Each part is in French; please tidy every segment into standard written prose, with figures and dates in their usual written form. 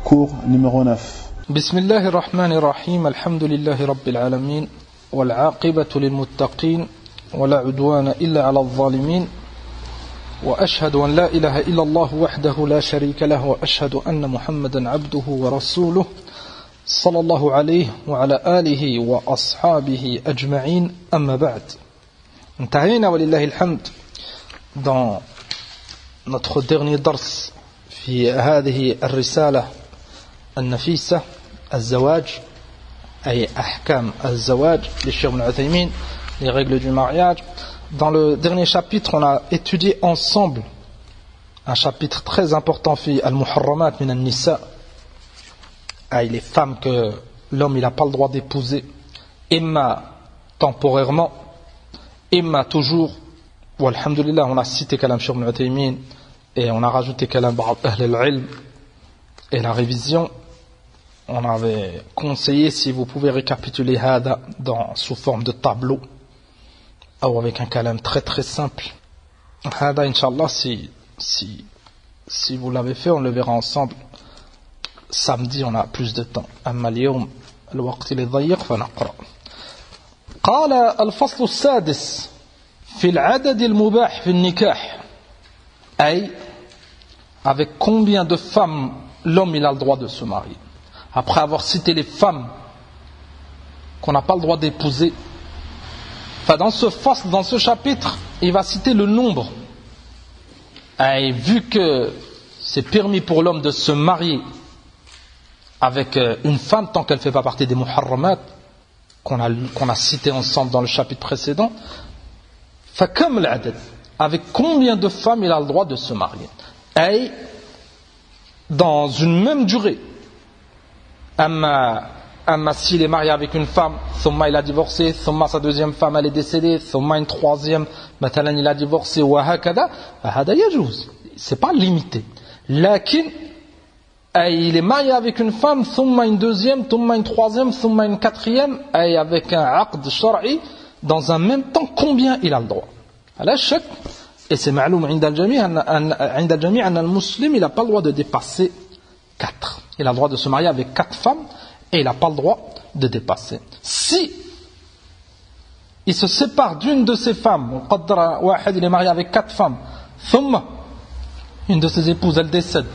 cours numéro 9. بسم الله الرحمن الرحيم الحمد لله رب العالمين والعاقبة للمتقين ولا عدوان إلا على الظالمين وأشهد أن لا إله إلا الله وحده لا شريك له وأشهد أن محمدا عبده ورسوله صلى الله عليه وعلى آله وأصحابه أجمعين أما بعد. انتهينا ولله الحمد dans notre dernier درس في هذه الرسالة النفيسة الزواج أي أحكام الزواج للشيخ ابن عثيمين, les règles du mariage. Dans le dernier chapitre, on a étudié ensemble un chapitre très important في المحرمات من النساء, أي les femmes que l'homme il n'a pas le droit d'épouser, imma temporairement, imma toujours. Walhamdulillah, on a cité kalam Cheikh ibn Uthaymin et on a rajouté kalam ba'd ahl al-ilm et la révision. On avait conseillé, si vous pouvez récapituler hada sous forme de tableau ou avec un kalam très très simple. Hada, inshallah, si vous l'avez fait, on le verra ensemble. Samedi, on a plus de temps. Amma al-yawm al-waqt li dhayiq fa naqra. Qala al-fasl as-sadis في العدد المباح في النكاح, أي avec combien de femmes l'homme il a le droit de se marier. Après avoir cité les femmes qu'on n'a pas le droit d'épouser, dans ce chapitre il va citer le nombre. Et vu que c'est permis pour l'homme de se marier avec une femme tant qu'elle ne fait pas partie des muharramat qu'on a cité ensemble dans le chapitre précédent, فكم العدد, avec combien de femmes il a le droit de se marier, et dans une même durée. Amma s'il est marié avec une femme, thumma il a divorcé, thumma sa deuxième femme elle est décédée, thumma une troisième, مثلا il a divorcé, وهكذا, هذا يجوز, c'est pas limité. Lakin il est marié avec une femme, thumma une deuxième, thumma une troisième, thumma une quatrième, et avec un aqd shar'i dans un même temps, combien il a le droit. La chak, et c'est ma'loum عند الجميع أن المسلم il n'a pas le droit de dépasser 4. Il a le droit de se marier avec 4 femmes et il n'a pas le droit de dépasser. Si il se sépare d'une de ses femmes, il est marié avec 4 femmes, ثم une de ses épouses elle décède,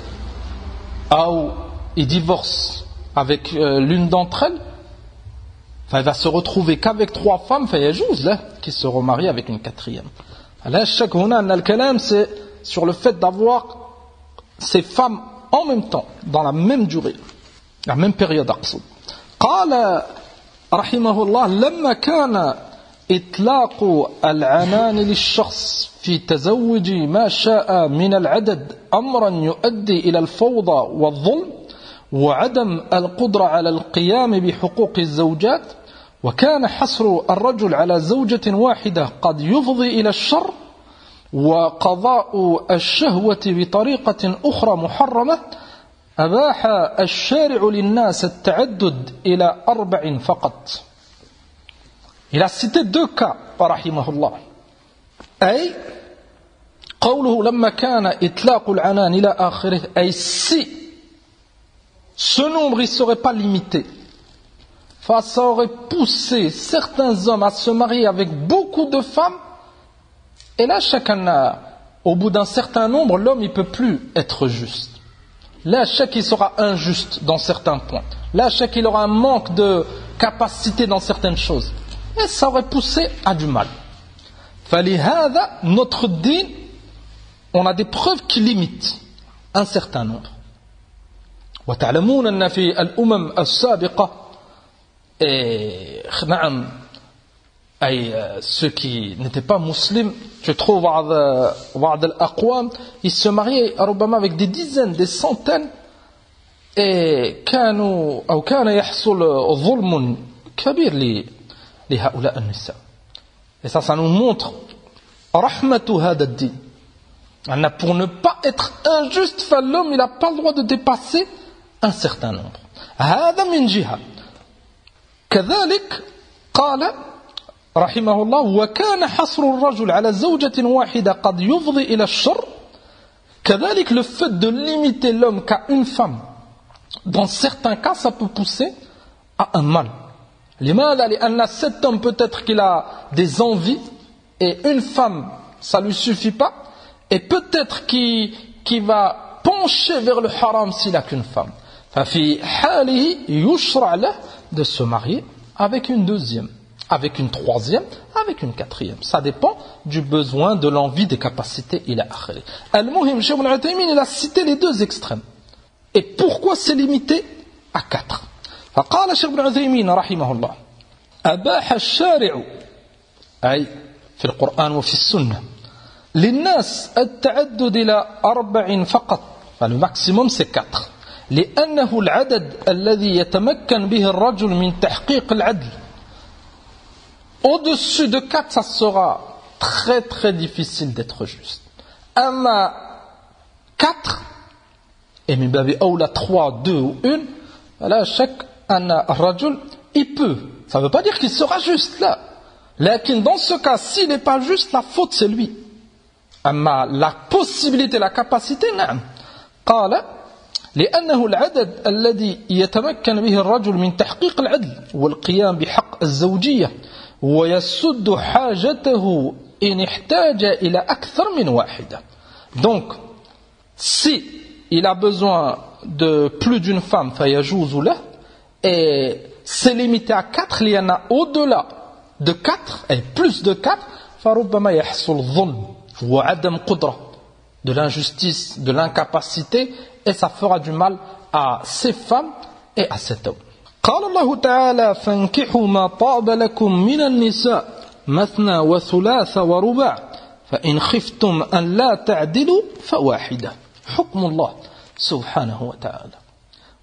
ou il divorce avec l'une d'entre elles, il va se retrouver qu'avec 3 femmes, qui se remarie avec une 4e. Là, chaque le kalam, c'est sur le fait d'avoir ces femmes en même temps, dans la même durée, la même période. قال رحمه الله لما كان إطلاق العنان للشخص في تزوج ما شاء من العدد أمرا يؤدي إلى الفوضى والظلم وعدم القدرة على القيام بحقوق الزوجات, وكان حصر الرجل على زوجة واحدة قد يفضي إلى الشر, وقضاء الشهوة بطريقة أخرى محرمة, أباح الشارع للناس التعدد إلى 4 فقط. Il a cité 2 cas, رحمه الله. أي قوله لما كان إطلاق العنان إلى آخره, أي si ce nombre ne serait pas limité, ça aurait poussé certains hommes à se marier avec beaucoup de femmes, et là chacun, au bout d'un certain nombre, l'homme il ne peut plus être juste. Là chacun il sera injuste dans certains points, là chacun il aura un manque de capacité dans certaines choses, et ça aurait poussé à du mal. فلهذا notre dîn, on a des preuves qui limitent un certain nombre. وتعلمون أن في الأمم السابقة, نعم, أي ceux qui n'étaient pas musulmans, tu trouves بعض الأقوام ils se mariaient ربما avec des dizaines, des centaines, et كان يحصل ظلم كبير لهؤلاء النساء. Et ça nous montre رحمة هذا الدين, pour ne pas être injuste, l'homme il n'a pas le droit de dépasser un certain nombre. هذا من جهة. كذلك قال رحمه الله وكان حصر الرجل على زوجة واحدة قد يفضي إلى الشر, كذلك le fait de limiter l'homme qu'à une femme, Dans certains cas, ça peut pousser à un mal. Cet homme, peut-être qu'il a des envies, et une femme, ça ne lui suffit pas, et peut-être qu'il va pencher vers le haram s'il n'a qu'une femme. De se marier avec une deuxième, avec une troisième, avec une quatrième. Ça dépend du besoin, de l'envie, des capacités. Il a cité les deux extrêmes. Et pourquoi c'est limité à 4? فقال الشيخ ابن عثيمين رحمه الله أباح الشارع أي في القرآن وفي السنة للناس التعدد إلى 4 فقط. Le maximum c'est 4. لأنه العدد الذي يتمكن به الرجل من تحقيق العدل. Au-dessus de 4, ça sera très très difficile d'être juste. أما 4 et من باب أولى 3, 2 ou 1, là chaque الرجل il peut. Ça ne veut pas dire qu'il sera juste là. Lakin dans ce cas, s'il n'est pas juste, la faute c'est lui. أما la possibilité, la capacité, نعم. قال لأنه العدد الذي يتمكن به الرجل من تحقيق العدل والقيام بحق الزوجية ويسد حاجته إن احتاج إلى أكثر من واحدة. Donc, si il a besoin de plus d'une femme, فيجوز له, et c'est limité à 4, il y en a au-delà de 4 et plus de 4, فربما يحصل ظلم وعدم قدرة, de l'injustice, de l'incapacité, et ça fera du mal à ces femmes et à cet homme. قال الله تعالى فانكحوا ما طاب لكم من النساء مثنى وثلاث ورباع فإن خفتم أن لا تعدلوا فواحدة. حكم الله سبحانه وتعالى.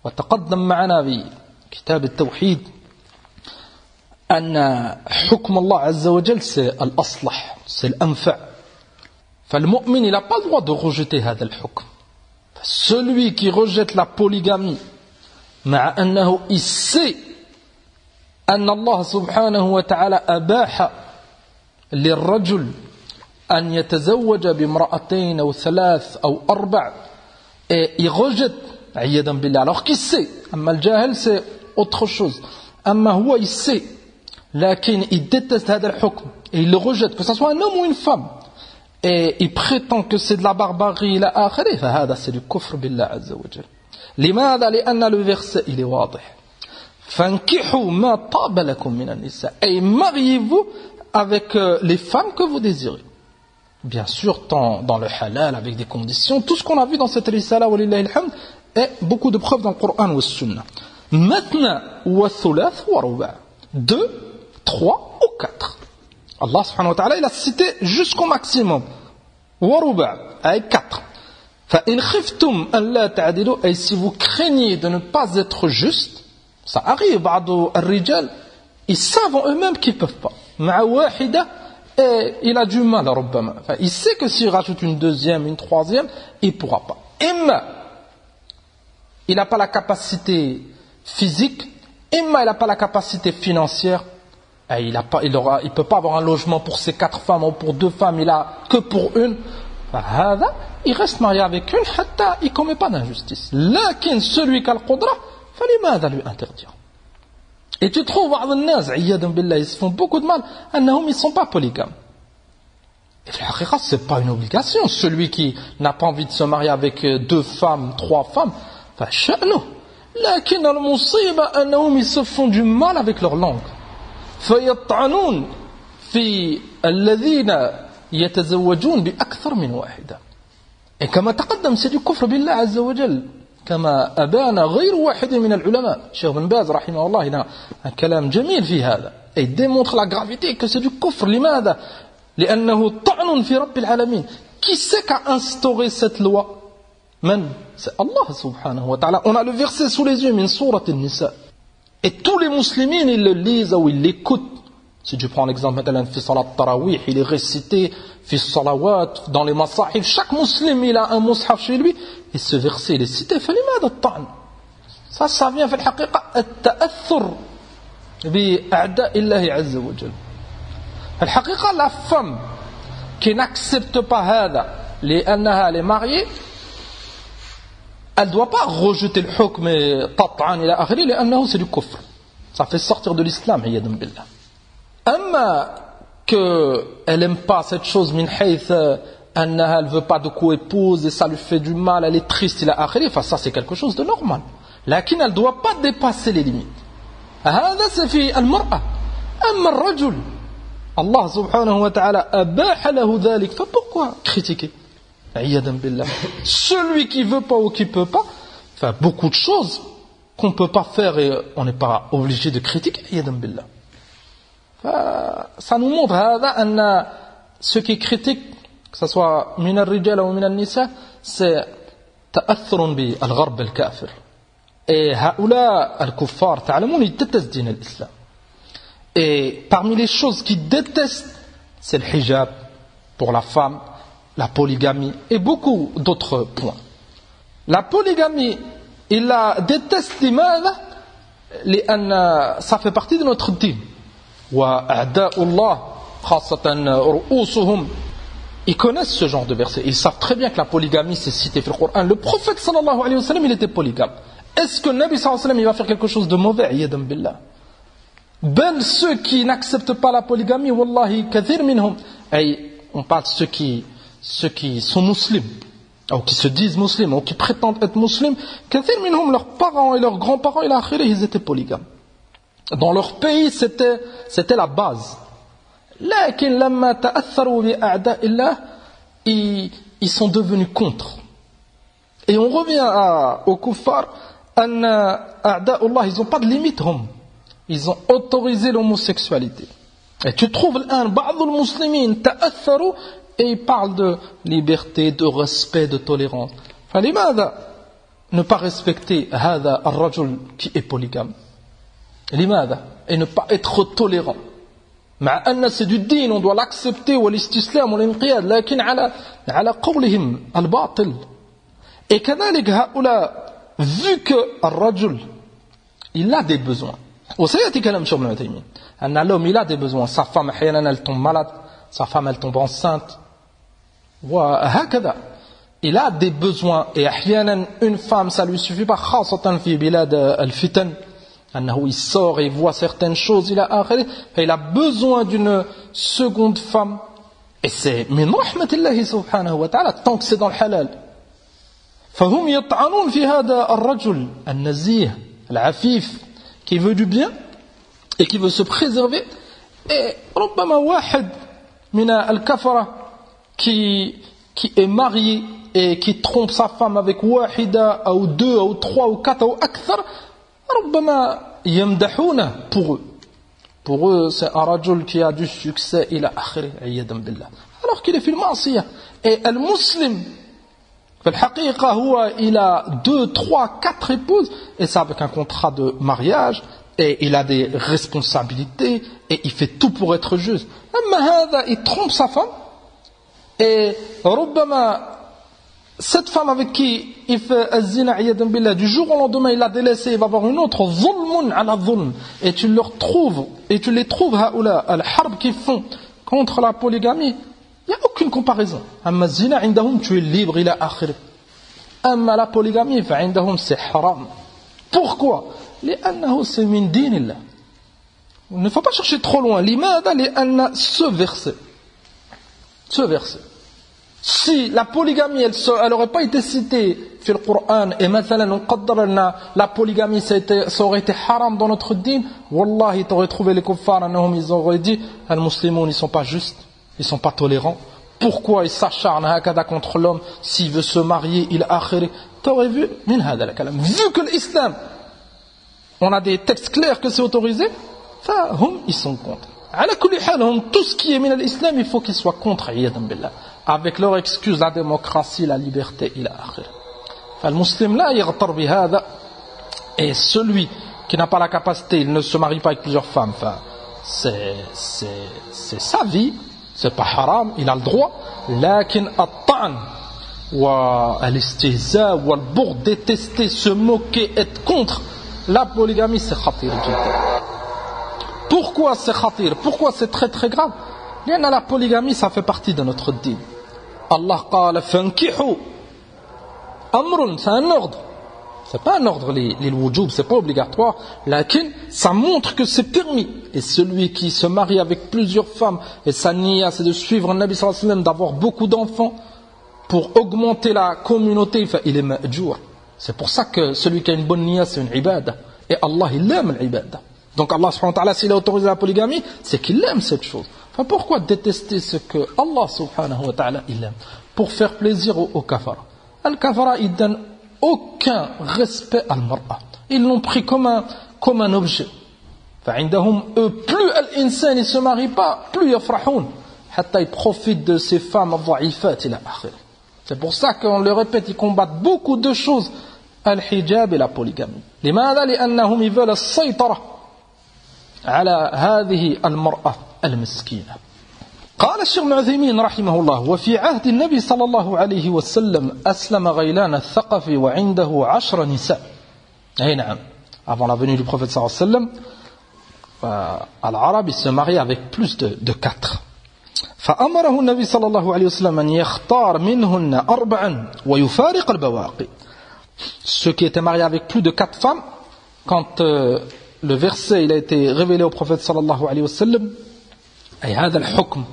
وتقدم معنا في كتاب التوحيد أن حكم الله عز وجل c'est الأصلح, c'est l'anfa'. فالمؤمن il n'a pas le droit de rejeter هذا الحكم. Celui qui rejette la polygamie مع أنه il sait أن الله سبحانه وتعالى أباح للرجل أن يتزوج بامرأتين أو 3 أو 4, et il rejette عياذا بالله alors qu'il sait. أما الجاهل c'est autre chose. أما هو il sait لكن il déteste هذا الحكم et il le rejette, que ce soit un homme ou une femme, et il prétend que c'est de la barbarie إلى آخره, فهذا c'est du كفر بالله عز وجل. لماذا؟ لأن le verset il est واضح. فانكحوا ما طاب لكم من النساء, et mariez-vous avec les femmes que vous désirez. Bien sûr, dans le halal, avec des conditions, tout ce qu'on a vu dans cette risala, walillahi alhamd, et beaucoup de preuves dans le Coran ou le Sunna. Maintenant, wa thulath wa ruba', 2, 3 ou 4. Allah subhanahu wa ta'ala, il a cité jusqu'au maximum. Wa ruba', avec 4. Fa in khiftum an la ta'dilu, et si vous craignez de ne pas être juste, ça arrive, ba'du al-rijal, ils savent en eux-mêmes qu'ils ne peuvent pas. Ma'a wahida, et il a du mal à Rabbama. Enfin, il sait que s'il rajoute une deuxième, une troisième, il ne pourra pas. Imma, il n'a pas la capacité physique, imma, il n'a pas la capacité financière, et il ne peut pas avoir un logement pour ses 4 femmes ou pour 2 femmes, il a que pour une. Il reste marié avec une, hatta, il ne commet pas d'injustice. Lakin, celui qui a le qudra, فلماذا lui interdire? Et tu trouves, ils se font beaucoup de mal, ils ne sont pas polygames. Et ce n'est pas une obligation. Celui qui n'a pas envie de se marier avec 2 femmes, 3 femmes, لكن المصيبة أنهم ils se font du mal avec leur langue. فيطعنون في الذين يتزوجون بأكثر من واحدة. Et كما تقدم c'est du كفر بالله عز وجل. كما أبان غير واحد من العلماء. الشيخ بن باز رحمه الله هنا un كلام جميل في هذا. Et il démontre la gravité que c'est du كفر. لماذا؟ لأنه طعن في رب العالمين. Qui c'est qui a instauré cette loi? من? C'est Allah subhanahu wa ta'ala. On a le verset sous les yeux, min surat al-Nisa. Et tous les musulmans, ils le lisent ou ils l'écoutent. Si tu prends l'exemple, fi salat tarawih, il est récité, fi salawat, dans les masahif. Chaque musulman, il a un mushaf chez lui. Et ce verset, il est cité. فلماذا الطعن? Ça vient في الحقيقة التأثر بأعداء الله عز وجل. الحقيقة, la femme qui n'accepte pas هذا لأنها est mariée, elle ne doit pas rejeter le hukm et tat'an ila akhiri, لأنه c'est du kufr. Ça fait sortir de l'islam, iyadun billah. Amma qu'elle n'aime pas cette chose, min hayth elle ne veut pas de co-épouse et ça lui fait du mal, elle est triste, ila akhiri, enfin ça c'est quelque chose de normal. Lakin elle ne doit pas dépasser les limites. هذا c'est في المرأة. أما الرجل Allah subhanahu wa ta'ala abaha lahu dhalik. Pourquoi critiquer? Iyadan billah. Celui qui veut pas ou qui peut pas, enfin beaucoup de choses qu'on peut pas faire et on n'est pas obligé de critiquer. Iyadan billah. Ça nous montre هذا ceux qui critiquent, que ce soit من الرجال ou من النساء, c'est تأثر بالغرب الكافر. Et هؤلاء الكفار تعلمون ils détestent دين الإسلام. Et parmi les choses qu'ils détestent, c'est le hijab pour la femme, la polygamie et beaucoup d'autres points. La polygamie, ils la détestent لأن ça fait partie de notre dîn. وأعداء الله خاصة رؤوسهم, ils connaissent ce genre de verset. Ils savent très bien que la polygamie c'est cité dans le Coran. Le prophète sallallahu alayhi wa sallam, il était polygame. Est-ce que le Nabi sallallahu alayhi wa sallam il va faire quelque chose de mauvais? Iyadan billah. Ben ceux qui n'acceptent pas la polygamie, wallahi, kathir minhum. On parle de ceux qui sont musulmans, ou qui se disent musulmans, ou qui prétendent être musulmans. Kathir minhum, leurs parents et leurs grands-parents, ils étaient polygames. Dans leur pays, c'était la base. Lakin lamma ta'atharu bi a'da'illah, ils sont devenus contre. Et on revient aux kuffar, anna a'da'ullah, ils n'ont pas de limite, ils ont autorisé l'homosexualité. Et tu trouves un بعض المسلمين تأثروا et ils parlent de liberté, de respect, de tolérance. فلماذا ne pas respecter هذا الرجل qui est polygame? لماذا? Et ne pas être tolérant. مع أن c'est du دين, on doit l'accepter والاستسلام والانقياد, لكن على قولهم الباطل. Et كذلك هؤلاء, vu que الرجل il a des besoins. وسيأتي كلام شيخ ابن عثيمين أن l'homme il a des besoins, sa femme أحيانا elle tombe malade, sa femme elle tombe enceinte, وهكذا il a des besoins, et أحيانا une femme ça lui suffit pas, خاصة في بلاد الفتن أنه il sort et il voit certaines choses, il a besoin d'une seconde femme, et c'est من رحمة الله سبحانه وتعالى tant que c'est dans le halal. فهم يطعنون في هذا الرجل النزيه العفيف qui veut du bien et qui veut se préserver, et ربما واحد من الكفرة qui est marié et qui trompe sa femme avec واحدة أو deux أو trois ou quatre أو أكثر, ربما يمدحونه pour eux c'est un رجل qui a du succès إلى آخره عياذا بالله, alors qu'il est في المعصية. Et le musulman في الحقيقة هو il a 2, 3, 4 épouses, et ça avec un contrat de mariage, et il a des responsabilités, et il fait tout pour être juste. أما هذا il trompe sa femme, et ربما cette femme avec qui il fait الزنا عياذا بالله, du jour au lendemain il l'a délaissée, il va avoir une autre, ظلم على ظلم, et tu les trouves هؤلاء الحرب qu'ils font contre la polygamie. Il n'y a aucune comparaison. أما الزنا عندهم tu es libre إلى آخره. أما la polygamie فعندهم c'est haram. Pourquoi? لأنه c'est من دين الله. Il ne faut pas chercher trop loin. لماذا؟ لأن ce verset. Si la polygamie elle aurait pas été citée في القرآن, et مثلا نقدر أن la polygamie ça aurait été haram dans notre dîn, والله t'aurais trouvé les kuffars أنهم ils auraient dit المسلمون ils sont pas justes, ils sont pas tolérants. Pourquoi ils s'acharnent hakada contre l'homme s'il veut se marier, il a akhiri? T'aurais vu min hada la kalam. Vu que l'islam, on a des textes clairs que c'est autorisé, hum ils sont contre. Ala kulli hal, tout ce qui est min l'islam, il faut qu'ils soient contre, iyadan billah. Avec leur excuse, la démocratie, la liberté, il a akhiri. Le musulman là, yaghtar bi hada, et celui qui n'a pas la capacité, il ne se marie pas avec plusieurs femmes, c'est sa vie. C'est pas haram, il a le droit. Lakin at-ta'n wa al-istihza wa al-bughd, détester, se moquer, être contre la polygamie, c'est khatir jiddan. Pourquoi c'est khatir? Pourquoi c'est très très grave? La polygamie ça fait partie de notre dîn. Allah qala fankihu amrun, c'est un ordre. C'est pas un ordre, les wujub, c'est pas obligatoire. Lakin, ça montre que c'est permis. Et celui qui se marie avec plusieurs femmes, et sa niya, c'est de suivre le Nabi sallallahu alayhi wa sallam, d'avoir beaucoup d'enfants, pour augmenter la communauté, il est ma'jour. C'est pour ça que celui qui a une bonne niya, c'est une ibada. Et Allah, il aime l'ibada. Donc Allah subhanahu wa ta'ala, s'il a autorisé la polygamie, c'est qu'il aime cette chose. Enfin, pourquoi détester ce que Allah subhanahu wa ta'ala, il aime? Pour faire plaisir aux kafara. Al-kafara, ils donnent aucun respect à al-mar'a. Ils l'ont pris comme un objet. فعندهم, plus l'insan ne se marie pas, plus yafrahoun. Hatta ils profitent de ces femmes dhaifat ila akhir. C'est pour ça qu'on le répète, ils combattent beaucoup de choses. Al-hijab et la polygamie. لماذا؟ لأنهم ils veulent السيطرة على هذه المرأة المسكينة. قال الشيخ ابن عثيمين رحمه الله: وفي عهد النبي صلى الله عليه وسلم أسلم غيلان الثقفي وعنده 10 نساء. أي نعم. Avant la venue du prophète صلى الله عليه وسلم, العرب se mariaient avec plus de 4. فأمره النبي صلى الله عليه وسلم أن يختار منهن 4 ويفارق البواقي. Ceux qui étaient mariés avec plus de 4 femmes, quand le verset il a été révélé au prophète sallallahu alayhi wa sallam, et هذا الحكم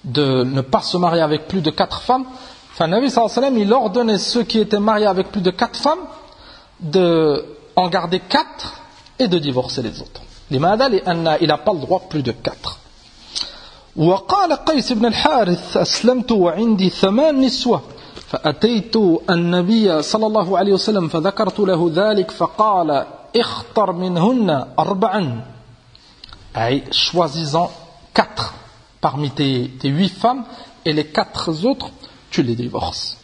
de ne pas se marier avec plus de 4 femmes, enfin, le Nabi sallallahu alayhi wa sallam, il ordonnait ceux qui étaient mariés avec plus de 4 femmes de en garder 4 et de divorcer les autres. لماذا؟ لأن il n'a pas le droit plus de 4. وقال قيس بن الحارث: أسلمت وعندي 8 نسوة فأتيت النبي صلى الله عليه وسلم فذكرت له ذلك فقال: اختر منهن 4. أي choisis-en 4 parmi tes 8 femmes et les 4 autres tu les divorces.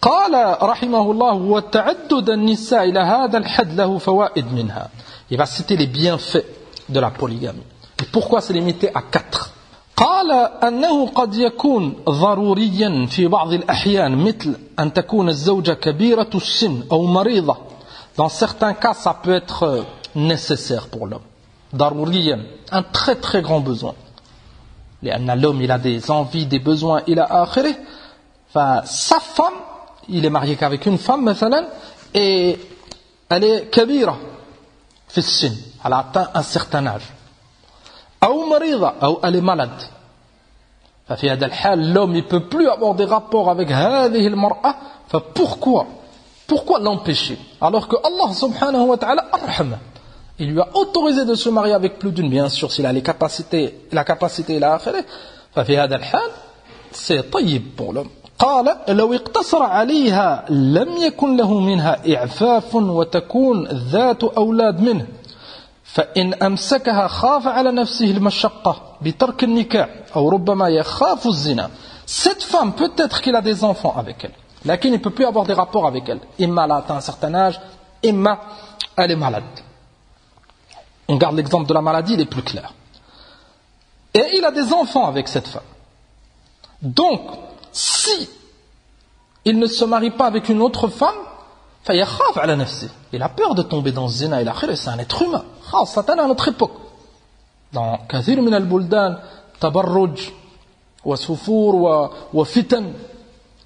قال رحمه الله: وتعدد النساء إلى هذا الحد له فوائد منها. Il va citer les bienfaits de la polygamie. Et pourquoi c'est limité à 4? قال أنه قد يكون ضروريا في بعض الأحيان مثل أن تكون الزوجة كبيرة السن أو مريضة. Dans certains cas, ça peut être nécessaire pour l'homme. ضروريا, un très très grand besoin. لأن l'homme, il a des envies, des besoins, il a آخره. Enfin, sa femme, il est marié qu'avec une femme, مثلا, et elle est كبيرة في السن, elle a atteint un certain âge. أو مريضة, أو elle est malade. ففي هذا الحال, l'homme, il peut plus avoir des rapports avec هذه المرأة. Pourquoi l'empêcher? Alors que Allah subhanahu wa ta'ala arham. Il lui a autorisé de se marier avec plus d'une, bien sûr, s'il a la capacité إلى آخره. ففي هذا الحال, c'est طيب pour l'homme. قال: لو اقتصر عليها لم يكن له منها إعفاف وتكون ذات أولاد منه. فإن أمسكها خاف على نفسه المشقة بترك النكاح أو ربما يخاف الزنا. Cette femme, peut-être qu'il a des enfants avec elle, laquelle il ne peut plus avoir des rapports avec elle. Imma elle a atteint un certain âge, imma elle est malade. On garde l'exemple de la maladie, il est plus clair. Et il a des enfants avec cette femme. Donc, si il ne se marie pas avec une autre femme, فيخاف على نفسه. Il a peur de tomber dans le zina et l'akhir, c'est un être humain. خاصة à notre époque. Dans كثير من البلدان تبرج وسفور وفتن,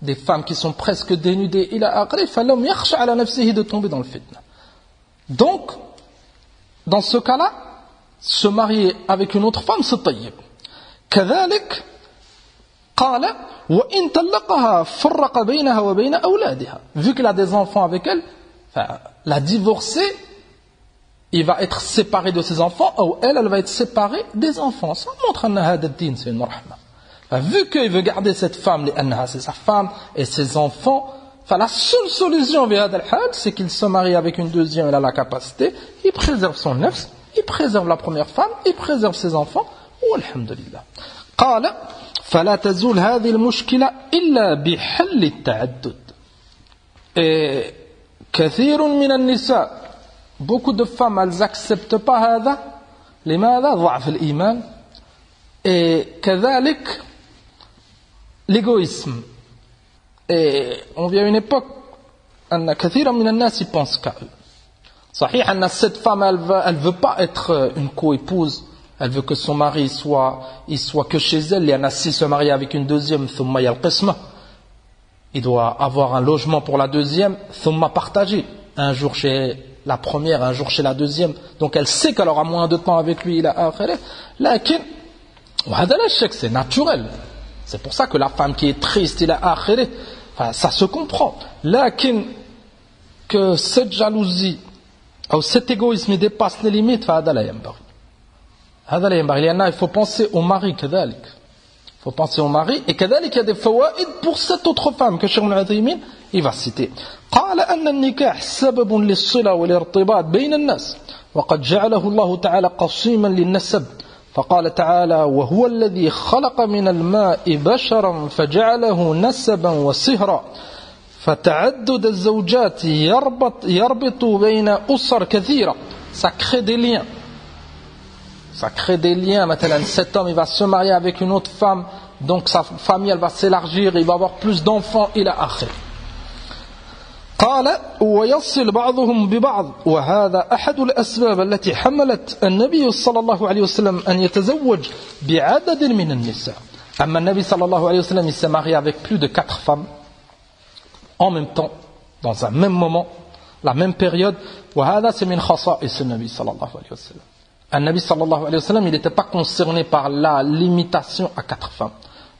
des femmes qui sont presque dénudées إلى آخره, فالhomme يخشى على نفسه de tomber dans le fitna. Donc, dans ce cas-là, se marier avec une autre femme, c'est طيب. كذلك قال: وإن طلقها فرق بينها وبين أولادها. Vu qu'elle a des enfants avec elle, la divorcer, il va être séparé de ses enfants, ou elle va être séparée des enfants. Ça montre que هذا الدين c'est une rahma. Vu qu'il veut garder cette femme, c'est sa femme et ses enfants, la seule solution في هذا الحال, c'est qu'il se marie avec une deuxième, elle a la capacité, il préserve son nefs, il préserve la première femme, il préserve ses enfants, والحمد لله. قال: فلا تزول هذه المشكلة إلا بحل التعدد. Et كثير من النساء, beaucoup de femmes, elles n'acceptent pas هذا. لماذا؟ ضعف الإيمان. Et كذلك l'égoïsme. Et on vit à une époque أن كثيرا من الناس y pensent qu'à eux. صحيح أن cette femme, elle veut pas être une co-épouse. Elle veut que son mari soit que chez elle. Et s'il se marie avec une deuxième, il doit avoir un logement pour la deuxième, partagé. un jour chez la première, un jour chez la deuxième, donc elle sait qu'elle aura moins de temps avec lui, lakin, c'est naturel. C'est pour ça que la femme qui est triste, ça se comprend. Lakin, que cette jalousie, ou cet égoïsme dépasse les limites, il faut penser au mari, il faut penser au mari, et il y a des fawaïd pour cette autre femme que Cheikh Ibn Uthaymin il va citer. قال أن النكاح سبب للصلة والارتباط بين الناس وقد جعله الله تعالى قصيما للنسب فقال تعالى وهو الذي خلق من الماء بشرا فجعله نسبا وصهرا فتعدد الزوجات يربط بين أسر كثيرة. Ça crée des liens. Ça crée des liens. Maintenant, cet homme il va se marier avec une autre femme, donc sa famille elle va s'élargir, il va avoir plus d'enfants إلى آخره. قال ويصل بعضهم ببعض وهذا أحد الأسباب التي حملت النبي صلى الله عليه وسلم أن يتزوج بعدد من النساء. أما النبي صلى الله عليه وسلم il s'est marié avec plus de 4 femmes en même temps, dans un même moment, la même période. وهذا c'est من خصائص النبي صلى الله عليه وسلم. النبي صلى الله عليه وسلم il n'était pas concerné par la limitation à 4 femmes.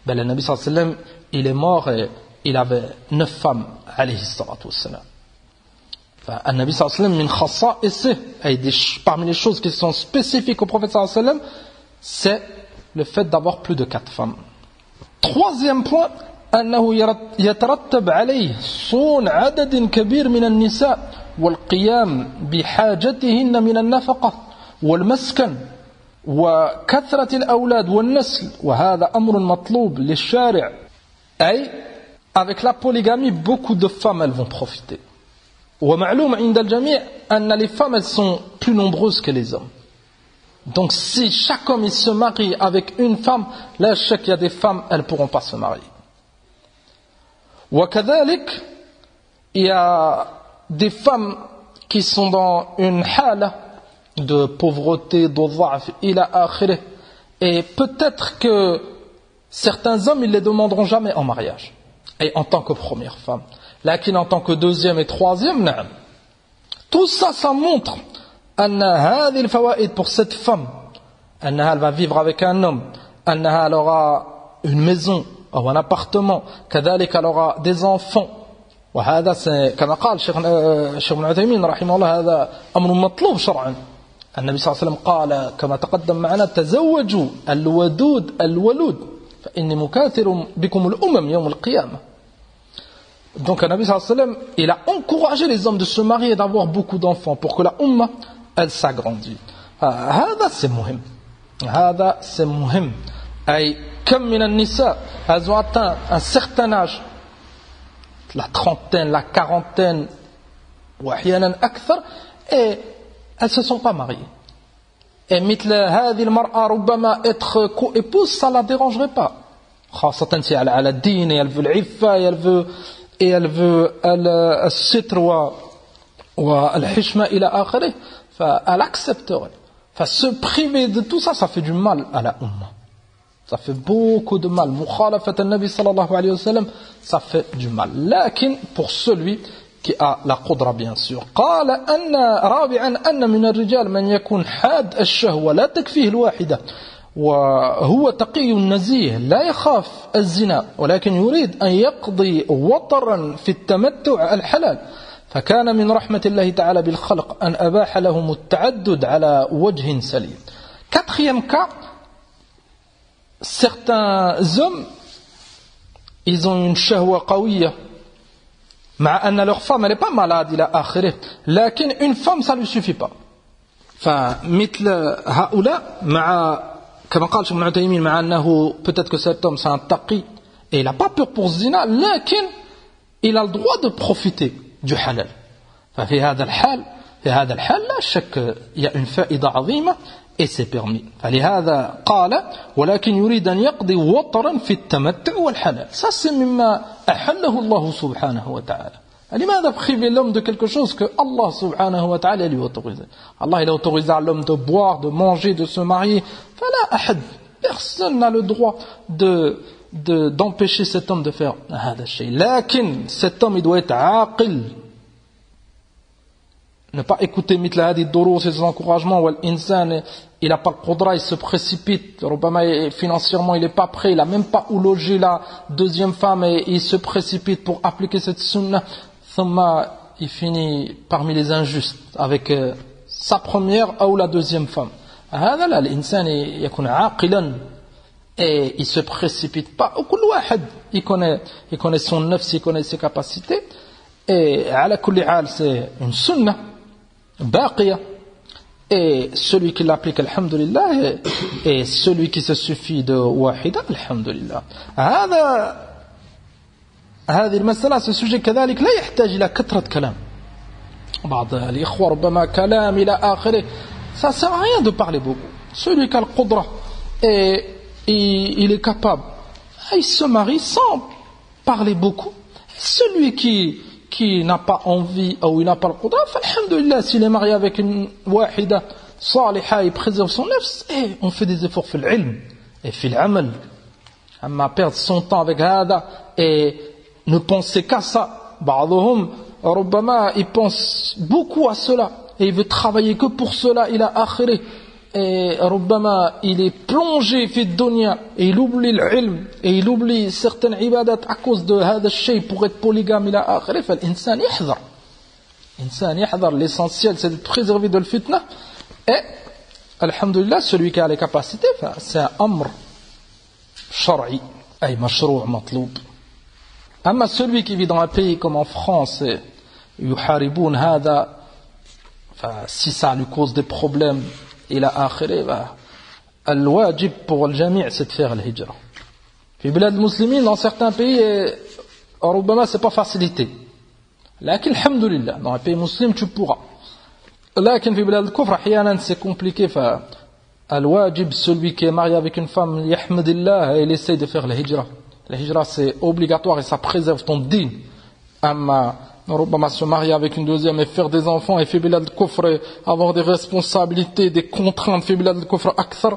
Ben, le Nabi صلى الله عليه وسلم il est mort et il avait 9 femmes عليه الصلاة والسلام. النبي صلى الله عليه وسلم من خصائصه et parmi les choses qui sont spécifiques au prophète صلى الله عليه وسلم c'est le fait d'avoir plus de 4 femmes. Troisième point, أنه يترتب عليه صون عدد كبير من النساء والقيام بحاجتهن من النفقة والمسكن وكثرة الأولاد والنسل وهذا أمر مطلوب للشارع. أي avec la polygamie, beaucoup de femmes elles vont profiter. ومعلوم عند الجميع أن les femmes elles sont plus nombreuses que les hommes. Donc si chaque homme il se marie avec une femme, là je sais qu'il y a des femmes elles ne pourront pas se marier. وكذلك il y a des femmes qui sont dans une حالة de pauvreté, de ضعف إلى آخره, et peut-être que certains hommes ils les demanderont jamais en mariage. Et en tant que première femme, lakin en tant que deuxième et troisième, نعم. Tout ça, ça montre أن هذه الفوائد pour cette femme, أنها elle va vivre avec un homme, أنها elle aura une maison ou un appartement, كذلك elle aura des enfants. وهذا كما قال الشيخ ابن عثيمين رحمه الله هذا أمر مطلوب شرعا. النبي صلى الله عليه وسلم قال كما تقدم معنا تزوجوا الودود الولود فإني مكاثر بكم الأمم يوم القيامة. Donc le Nabi sallallahu alayhi wa sallam il a encouragé les hommes de se marier et d'avoir beaucoup d'enfants pour que la umma elle s'agrandit. هذا c'est مهم. هذا c'est مهم. أي كم من النساء elles ont atteint un certain âge, la trentaine, la quarantaine وأحيانا أكثر, et elles se sont pas mariées. Et مثل هذه المرأة ربما être co-épouse ça la dérangerait pas. خاصة si elle a la dîne et elle veut l'iffa et elle veut الستر والحشمة إلى آخره, elle accepterait. Se priver de tout ça, ça fait du mal à la umma. Ça fait beaucoup de mal. مخالفة النبي صلى الله عليه وسلم, ça fait du mal. لكن pour celui qui a la قدرة bien sûr. قال أن رابعا أن من الرجال من يكون حاد الشهوة لا تكفيه الواحدة وهو تقي نزيه لا يخاف الزنا ولكن يريد أن يقضي وطرا في التمتع الحلال فكان من رحمة الله تعالى بالخلق أن أباح لهم التعدد على وجه سليم. Quatrième cas, certains hommes ils ont une shahwa قوية مع أن leur femme elle n'est pas malade إلى آخره, لكن une femme ça ne lui suffit pas. فمثل هؤلاء مع كما قال ابن عثيمين مع أنه peut-être que cet homme c'est un taqi et il n'a pas peur pour zina, لكن il a le droit de profiter du halal. ففي هذا الحال لا شك il y a une فائدة عظيمة et c'est permis. فلهذا قال ولكن يريد أن يقضي وطرا في التمتع والحلال. Ça c'est مما أحله الله سبحانه وتعالى. لماذا priver l'homme de quelque chose que Allah subhanahu wa ta'ala lui autorise? Allah il a autorisé à l'homme de boire, de manger, de se marier. فلا أحد, personne n'a le droit d'empêcher cet homme de faire هذا الشيء. لكن cet homme il doit être عاقل, ne pas écouter mitla hadi durous, ces encouragements, ou l'insan, il n'a pas le qudra, il se précipite, financièrement il n'est pas prêt, il n'a même pas où loger la deuxième femme et il se précipite pour appliquer cette sunnah, il finit parmi les injustes avec sa première ou la deuxième femme. L'insan yakun aqilan, et il se précipite pas. Il connaît son nafs, il connaît ses capacités, et ala kulli hal, c'est une sunnah baqiya, et celui qui l'applique, alhamdulillah, et celui qui se suffit de wahida, alhamdulillah. هذه المسألة ce sujet كذلك لا يحتاج إلى كثرة كلام. بعض الإخوة ربما كلام إلى آخره, ça sert à rien de parler beaucoup. Celui qui a le qudra et il est capable, il se marie sans parler beaucoup. Celui qui n'a pas envie ou il n'a pas le qudra, alhamdulillah, s'il est marié avec une wahida saliha, il préserve son nafs, et on fait des efforts في العلم et في العمل. أما perdre son temps avec هذا et ne penser qu'à ça. بعضهم ربما il pense beaucoup à cela et il veut travailler que pour cela, il a akhiré, et ربما il est plongé في الدنيا et il oublie l'ilm et il oublie certaines ibadat à cause de هذا الشيء pour être polygame, il a akhiré. فالإنسان يحذر, الإنسان يحذر. L'essentiel c'est de préserver de l'fitna, et alhamdulillah, celui qui a les capacités, c'est un amr shar'i ay mashrou' matloub. أما celui qui vit dans un pays comme en France, yuhariboun hada, si ça lui cause des problèmes, il a akhiré, al-wajib pour le jami' c'est de faire l'hijra. Puis bilad muslimin, dans certains pays, ربما c'est pas facilité. لكن alhamdulillah, dans un pays musulman tu pourras. لكن في بلاد الكفر أحيانا c'est compliqué. Al-wajib, celui qui est marié avec une femme, yahmadillah, il essaie de faire la hijra. La hijra c'est obligatoire et ça préserve ton din. Amma ربما se marier avec une deuxième et faire des enfants, et في بلاد الكفر avoir des responsabilités, des contraintes في بلاد الكفر أكثر,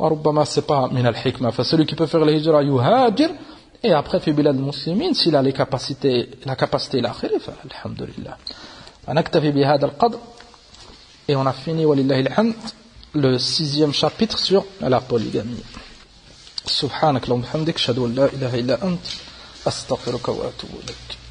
ربما c'est pas من الحكمة. Celui qui peut faire la hijra yuhajir, et après في بلاد المسلمين s'il a la capacité الآخرة فالحمدلله. نكتفي بهذا القدر, et on a fini ولله الحمد le 6e chapitre sur la polygamie. سبحانك اللهم وبحمدك أشهد أن لا إله إلا أنت أستغفرك وأتوب إليك.